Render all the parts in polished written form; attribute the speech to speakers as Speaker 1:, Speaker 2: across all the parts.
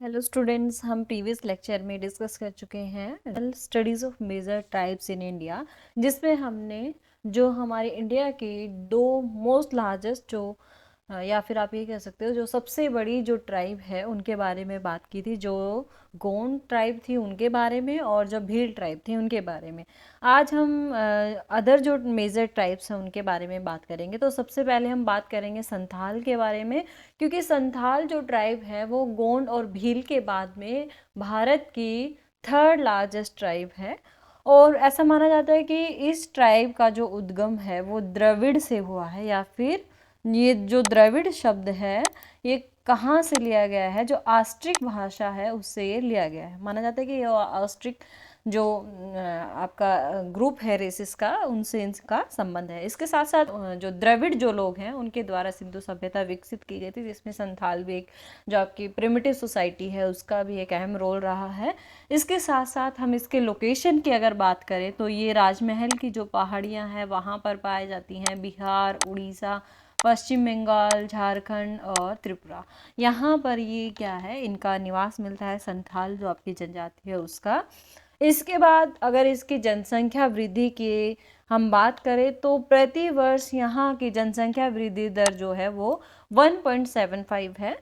Speaker 1: Hello students, हम previous lecture में discuss कर चुके हैं studies of major tribes in India, जिसमें हमने जो हमारे इंडिया के दो मोस्ट लार्जेस्ट या फिर आप ये कह सकते हो जो सबसे बड़ी जो ट्राइब है उनके बारे में बात की थी। जो गोंड ट्राइब थी उनके बारे में और जो भील ट्राइब थी उनके बारे में। आज हम अदर जो मेजर ट्राइब्स हैं उनके बारे में बात करेंगे। तो सबसे पहले हम बात करेंगे संथाल के बारे में, क्योंकि संथाल जो ट्राइब है वो गोंड और भील के बाद में भारत की थर्ड लार्जेस्ट ट्राइब है। और ऐसा माना जाता है कि इस ट्राइब का जो उद्गम है वो द्रविड़ से हुआ है, या फिर ये जो द्रविड़ शब्द है ये कहाँ से लिया गया है, जो ऑस्ट्रिक भाषा है उससे ये लिया गया है। माना जाता है कि ये ऑस्ट्रिक जो आपका ग्रुप है रेसिस का, उनसे इनका संबंध है। इसके साथ साथ जो द्रविड़ जो लोग हैं उनके द्वारा सिंधु सभ्यता विकसित की गई थी, जिसमें संथाल भी एक जो आपकी प्रिमिटिव सोसाइटी है उसका भी एक अहम रोल रहा है। इसके साथ साथ हम इसके लोकेशन की अगर बात करें तो ये राजमहल की जो पहाड़ियाँ हैं वहाँ पर पाई जाती हैं। बिहार, उड़ीसा, पश्चिम बंगाल, झारखंड और त्रिपुरा, यहाँ पर ये क्या है, इनका निवास मिलता है, संथाल जो आपकी जनजाति है उसका। इसके बाद अगर इसकी जनसंख्या वृद्धि की हम बात करें तो प्रति वर्ष यहाँ की जनसंख्या वृद्धि दर जो है वो 1.75 है।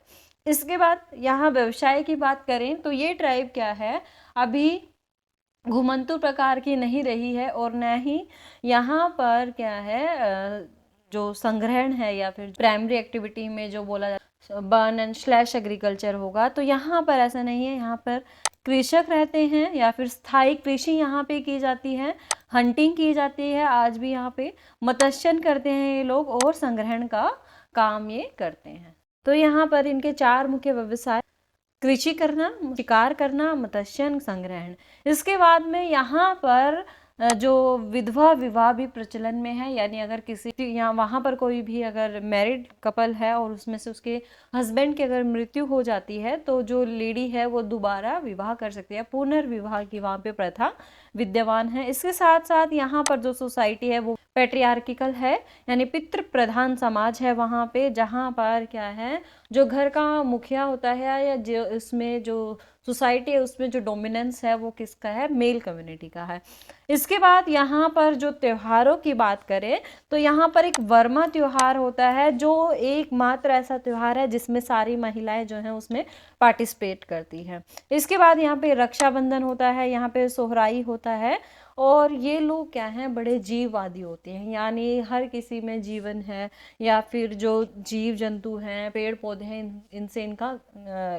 Speaker 1: इसके बाद यहाँ व्यवसाय की बात करें तो ये ट्राइब क्या है, अभी घुमंतु प्रकार की नहीं रही है, और न ही यहाँ पर क्या है जो संग्रहण है या फिर प्राइमरी एक्टिविटी में जो बोला जाता है बर्न एंड स्लैश एग्रीकल्चर होगा, तो यहाँ पर ऐसा नहीं है। यहाँ पर कृषक रहते हैं या फिर स्थायी कृषि यहाँ पे की जाती है, हंटिंग की जाती है, आज भी यहाँ पे मत्स्यन करते हैं ये लोग, और संग्रहण का काम ये करते हैं। तो यहाँ पर इनके चार मुख्य व्यवसाय कृषि करना, शिकार करना, मत्स्यन, संग्रहण। इसके बाद में यहाँ पर जो विधवा विवाह भी प्रचलन में है, यानी अगर किसी यहाँ वहाँ पर कोई भी अगर मैरिड कपल है और उसमें से उसके हस्बैंड की अगर मृत्यु हो जाती है तो जो लेडी है वो दोबारा विवाह कर सकती है, पुनर्विवाह की वहाँ पे प्रथा विद्यमान है। इसके साथ साथ यहाँ पर जो सोसाइटी है वो पैट्रियार्किकल है, यानी पितृ प्रधान समाज है वहाँ पे, जहाँ पर क्या है जो घर का मुखिया होता है या जो इसमें जो सोसाइटी है उसमें जो डोमिनेंस है वो किसका है, मेल कम्युनिटी का है। इसके बाद यहाँ पर जो त्योहारों की बात करें तो यहाँ पर एक वर्मा त्योहार होता है, जो एकमात्र ऐसा त्योहार है जिसमें सारी महिलाएं जो हैं उसमें पार्टिसिपेट करती हैं। इसके बाद यहाँ पे रक्षाबंधन होता है, यहाँ पे सोहराई होता है, और ये लोग क्या हैं, बड़े जीववादी होते हैं, यानी हर किसी में जीवन है, या फिर जो जीव जंतु हैं, पेड़ पौधे हैं, इनसे इनका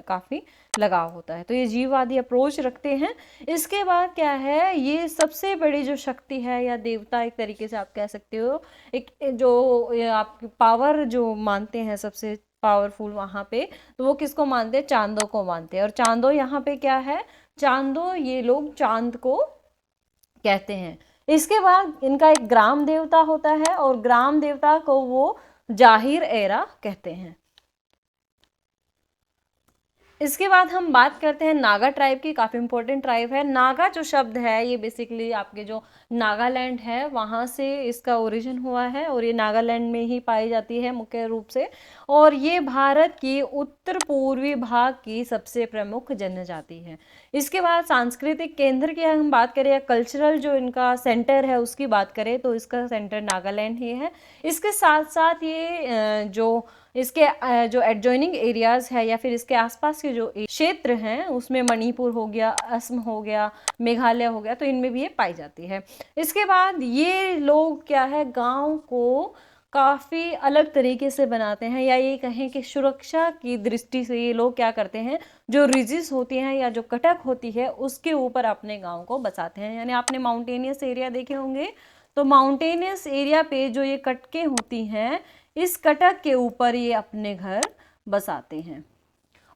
Speaker 1: काफ़ी लगाव होता है, तो ये जीववादी अप्रोच रखते हैं। इसके बाद क्या है, ये सबसे बड़ी जो शक्ति है या देवता एक तरीके से आप कह सकते हो, एक जो आप पावर जो मानते हैं सबसे पावरफुल वहाँ पे, तो वो किसको मानते हैं, चांदो को मानते हैं। और चांदो यहाँ पे क्या है, चांदो ये लोग चांद को कहते हैं। इसके बाद इनका एक ग्राम देवता होता है, और ग्राम देवता को वो जाहिर एरा कहते हैं। इसके बाद हम बात करते हैं नागा ट्राइब की, काफ़ी इंपॉर्टेंट ट्राइब है। नागा जो शब्द है ये बेसिकली आपके जो नागालैंड है वहाँ से इसका ओरिजिन हुआ है, और ये नागालैंड में ही पाई जाती है मुख्य रूप से, और ये भारत की उत्तर पूर्वी भाग की सबसे प्रमुख जनजाति है। इसके बाद सांस्कृतिक केंद्र की हम बात करें या कल्चरल जो इनका सेंटर है उसकी बात करें तो इसका सेंटर नागालैंड ही है। इसके साथ साथ ये जो इसके जो एडजॉइनिंग एरियाज है या फिर इसके आसपास के जो क्षेत्र हैं उसमें मणिपुर हो गया, असम हो गया, मेघालय हो गया, तो इनमें भी ये पाई जाती है। इसके बाद ये लोग क्या है, गांव को काफ़ी अलग तरीके से बनाते हैं, या ये कहें कि सुरक्षा की दृष्टि से ये लोग क्या करते हैं, जो रिजिस होती हैं या जो कटक होती है उसके ऊपर अपने गांव को बसाते हैं। यानी आपने माउंटेनियस एरिया देखे होंगे, तो माउंटेनियस एरिया पे जो ये कटके होती हैं इस कटक के ऊपर ये अपने घर बसाते हैं,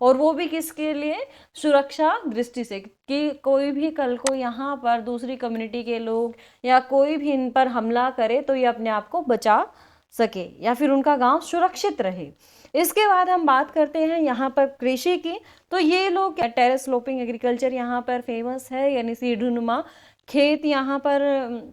Speaker 1: और वो भी किसके लिए, सुरक्षा दृष्टि से, कि कोई भी कल को यहाँ पर दूसरी कम्युनिटी के लोग या कोई भी इन पर हमला करे तो ये अपने आप को बचा सके या फिर उनका गांव सुरक्षित रहे। इसके बाद हम बात करते हैं यहाँ पर कृषि की, तो ये लोग टेरेस स्लोपिंग एग्रीकल्चर यहाँ पर फेमस है, यानी सीढ़ीनुमा खेत यहाँ पर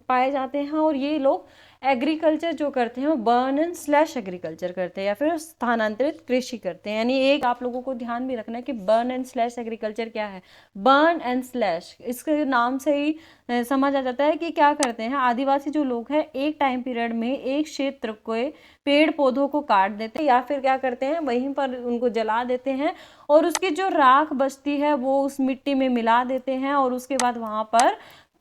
Speaker 1: पाए जाते हैं, और ये लोग एग्रीकल्चर जो करते हैं वो बर्न एंड स्लैश एग्रीकल्चर करते हैं या फिर स्थानांतरित कृषि करते हैं। यानी एक आप लोगों को ध्यान भी रखना है कि बर्न एंड स्लैश एग्रीकल्चर क्या है। बर्न एंड स्लैश, इसके नाम से ही समझ आ जाता है कि क्या करते हैं आदिवासी जो लोग हैं, एक टाइम पीरियड में एक क्षेत्र को पेड़ पौधों को काट देते हैं या फिर क्या करते हैं वहीं पर उनको जला देते हैं और उसकी जो राख बचती है वो उस मिट्टी में मिला देते हैं और उसके बाद वहां पर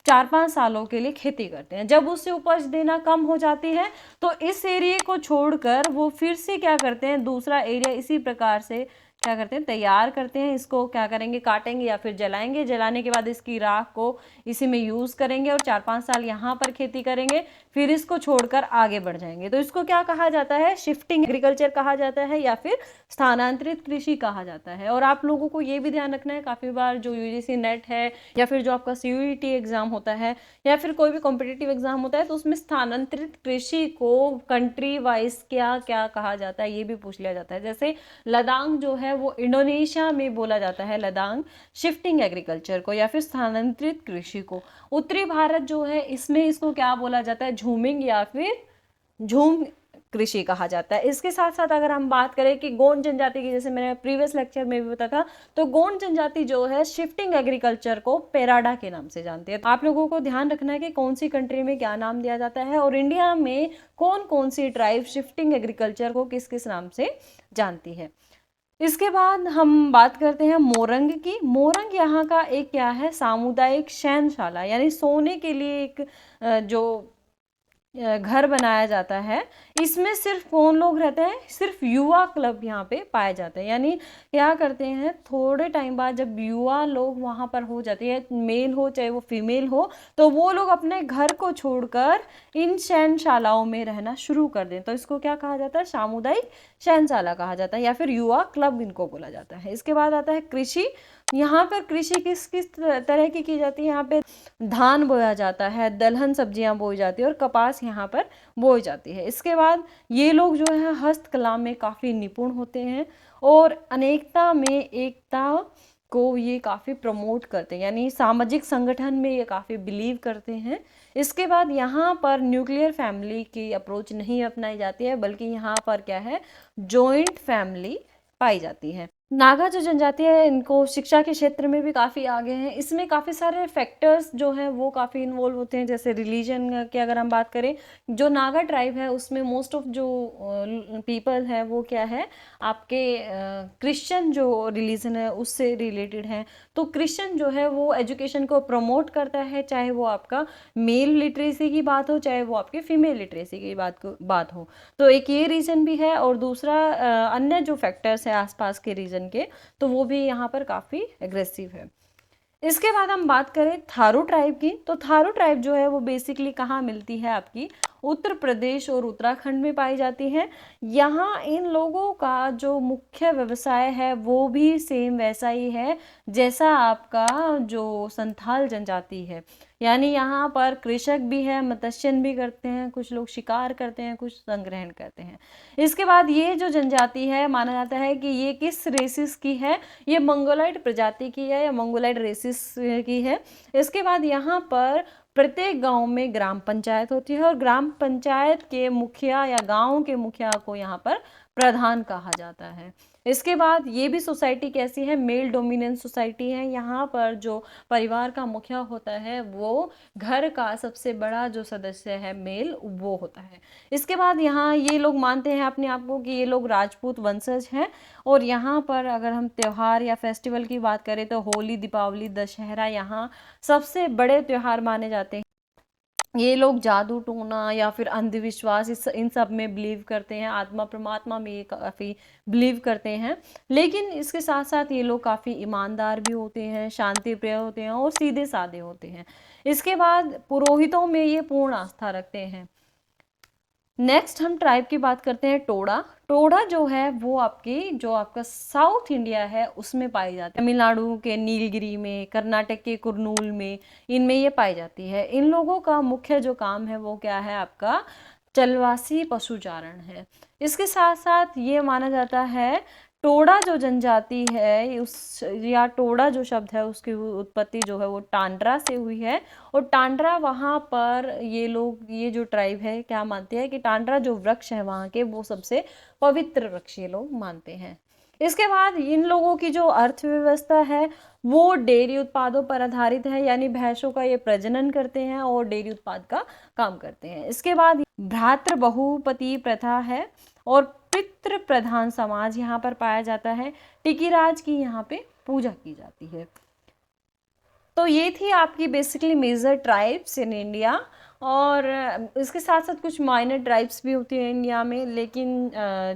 Speaker 1: 4-5 सालों के लिए खेती करते हैं। जब उससे उपज देना कम हो जाती है तो इस एरिया को छोड़कर वो फिर से क्या करते हैं, दूसरा एरिया इसी प्रकार से क्या करते हैं, तैयार करते हैं। इसको क्या करेंगे, काटेंगे या फिर जलाएंगे। जलाने के बाद इसकी राख को इसी में यूज करेंगे और 4-5 साल यहाँ पर खेती करेंगे, फिर इसको छोड़कर आगे बढ़ जाएंगे। तो इसको क्या कहा जाता है, शिफ्टिंग एग्रीकल्चर कहा जाता है या फिर स्थानांतरित कृषि कहा जाता है। और आप लोगों को ये भी ध्यान रखना है, काफी बार जो यूजीसी नेट है या फिर जो आपका सीयूईटी एग्जाम होता है या फिर कोई भी कॉम्पिटिटिव एग्जाम होता है तो उसमें स्थानांतरित कृषि को कंट्री वाइज क्या क्या कहा जाता है ये भी पूछ लिया जाता है। जैसे लद्दाख जो है वो इंडोनेशिया में बोला जाता है लद्दाख शिफ्टिंग एग्रीकल्चर को या फिर स्थानांतरित कृषि को। उत्तरी भारत जो है इसमें इसको क्या बोला जाता है, झूमिंग या फिर झूम कृषि कहा जाता है। इसके साथ साथ अगर हम बात करें कि गोंड जनजाति की, जैसे मैंने प्रीवियस लेक्चर में भी बताया था, तो गोंड जनजाति जो है शिफ्टिंग एग्रीकल्चर को पेराडा के नाम से जानती है। आप लोगों को ध्यान रखना है कि कौन सी कंट्री में क्या नाम दिया जाता है और इंडिया में कौन कौन सी ट्राइब शिफ्टिंग एग्रीकल्चर को किस किस नाम से जानती है। इसके बाद हम बात करते हैं मोरंग की। मोरंग यहाँ का एक क्या है, सामुदायिक शयनशाला, यानी सोने के लिए एक जो घर बनाया जाता है। इसमें सिर्फ कौन लोग रहते हैं, सिर्फ युवा क्लब यहाँ पे पाए जाते हैं। यानी क्या करते हैं, थोड़े टाइम बाद जब युवा लोग वहाँ पर हो जाते हैं, मेल हो चाहे वो फीमेल हो, तो वो लोग अपने घर को छोड़कर इन शयनशालाओं में रहना शुरू कर दें। तो इसको क्या कहा जाता है, सामुदायिक शयनशाला कहा जाता है या फिर युवा क्लब इनको बोला जाता है। इसके बाद आता है कृषि। यहाँ पर कृषि किस किस तरह की जाती है, यहाँ पे धान बोया जाता है, दलहन सब्जियां बोई जाती है और कपास यहाँ पर बोई जाती है। इसके बाद ये लोग जो है हस्तकला में काफ़ी निपुण होते हैं और अनेकता में एकता को ये काफ़ी प्रमोट करते हैं, यानी सामाजिक संगठन में ये काफ़ी बिलीव करते हैं। इसके बाद यहाँ पर न्यूक्लियर फैमिली की अप्रोच नहीं अपनाई जाती है, बल्कि यहाँ पर क्या है, जॉइंट फैमिली पाई जाती है। नागा जो जनजाति है इनको शिक्षा के क्षेत्र में भी काफ़ी आगे हैं। इसमें काफ़ी सारे फैक्टर्स जो हैं वो काफ़ी इन्वॉल्व होते हैं। जैसे रिलीजन की अगर हम बात करें, जो नागा ट्राइब है उसमें मोस्ट ऑफ जो पीपल है वो क्या है, आपके क्रिश्चियन जो रिलीजन है उससे रिलेटेड है। तो क्रिश्चियन जो है वो एजुकेशन को प्रमोट करता है, चाहे वो आपका मेल लिटरेसी की बात हो चाहे वो आपकी फीमेल लिटरेसी की बात हो। तो एक ये रीज़न भी है और दूसरा अन्य जो फैक्टर्स है आसपास के रीजन के, तो वो भी यहाँ पर काफ़ी एग्रेसिव है। इसके बाद हम बात करें थारू ट्राइब की, तो थारू ट्राइब जो है वो बेसिकली कहाँ मिलती है, आपकी उत्तर प्रदेश और उत्तराखंड में पाई जाती है। यहाँ इन लोगों का जो मुख्य व्यवसाय है वो भी सेम वैसा ही है जैसा आपका जो संथाल जनजाति है। यानी यहाँ पर कृषक भी है, मत्स्यन भी करते हैं, कुछ लोग शिकार करते हैं, कुछ संग्रहण करते हैं। इसके बाद ये जो जनजाति है माना जाता है कि ये किस रेसिस की है, ये मंगोलाइड प्रजाति की है या मंगोलाइड रेसिस की है। इसके बाद यहाँ पर प्रत्येक गांव में ग्राम पंचायत होती है और ग्राम पंचायत के मुखिया या गांव के मुखिया को यहाँ पर प्रधान कहा जाता है। इसके बाद ये भी सोसाइटी कैसी है, मेल डोमिनेंस सोसाइटी है। यहाँ पर जो परिवार का मुखिया होता है वो घर का सबसे बड़ा जो सदस्य है मेल वो होता है। इसके बाद यहाँ ये लोग मानते हैं अपने आप को कि ये लोग राजपूत वंशज हैं और यहाँ पर अगर हम त्यौहार या फेस्टिवल की बात करें तो होली, दीपावली, दशहरा यहाँ सबसे बड़े त्यौहार माने जाते हैं। ये लोग जादू टोना या फिर अंधविश्वास इन सब में बिलीव करते हैं, आत्मा परमात्मा में ये काफ़ी बिलीव करते हैं। लेकिन इसके साथ साथ ये लोग काफ़ी ईमानदार भी होते हैं, शांति प्रिय होते हैं और सीधे साधे होते हैं। इसके बाद पुरोहितों में ये पूर्ण आस्था रखते हैं। नेक्स्ट हम ट्राइब की बात करते हैं, टोडा। टोडा जो है वो आपकी जो आपका साउथ इंडिया है उसमें पाई जाती है, तमिलनाडु के नीलगिरी में, कर्नाटक के कुर्नूल में, इनमें ये पाई जाती है। इन लोगों का मुख्य जो काम है वो क्या है, आपका चलवासी पशुचारण है। इसके साथ साथ ये माना जाता है टोडा जो जनजाति है उस या टोडा जो शब्द है उसकी उत्पत्ति जो है वो टांड्रा से हुई है। और टांड्रा वहाँ पर ये लोग, ये जो ट्राइब है क्या मानते हैं कि टांड्रा जो वृक्ष है वहाँ के वो सबसे पवित्र वृक्ष ये लोग मानते हैं। इसके बाद इन लोगों की जो अर्थव्यवस्था है वो डेयरी उत्पादों पर आधारित है, यानी भैंसों का ये प्रजनन करते हैं और डेयरी उत्पाद का काम करते हैं। इसके बाद भ्रातृ बहुपति प्रथा है और पितृ प्रधान समाज यहाँ पर पाया जाता है। टिकिराज की यहाँ पे पूजा की जाती है। तो ये थी आपकी basically major tribes in India. और इसके साथ साथ कुछ माइनर ट्राइब्स भी होती हैं इंडिया में, लेकिन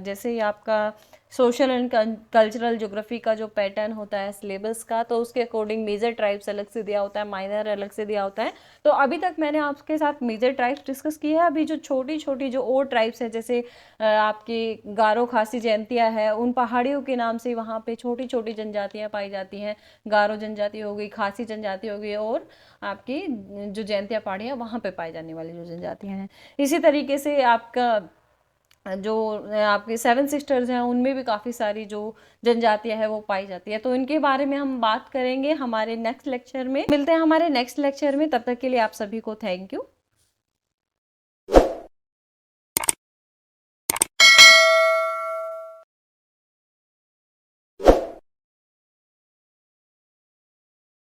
Speaker 1: जैसे ही आपका सोशल एंड कल्चरल ज्योग्राफी का जो पैटर्न होता है सिलेबस का, तो उसके अकॉर्डिंग मेजर ट्राइब्स अलग से दिया होता है, माइनर अलग से दिया होता है। तो अभी तक मैंने आपके साथ मेजर ट्राइब्स डिस्कस की है। अभी जो छोटी छोटी जो और ट्राइब्स है, जैसे आपकी गारो खासी जयंतिया है, उन पहाड़ियों के नाम से वहाँ पे छोटी छोटी जनजातियाँ पाई जाती हैं। गारो जनजाति हो गई, खासी जनजाति हो गई, और आपकी जो जयंतिया पहाड़ी है वहाँ पे पाई जाने वाली जो जनजातियाँ हैं। इसी तरीके से आपका जो आपके सेवन सिस्टर्स हैं उनमें भी काफ़ी सारी जो जनजातियाँ है वो पाई जाती है। तो इनके बारे में हम बात करेंगे हमारे नेक्स्ट लेक्चर में। मिलते हैं हमारे नेक्स्ट लेक्चर में, तब तक के लिए आप सभी को थैंक यू।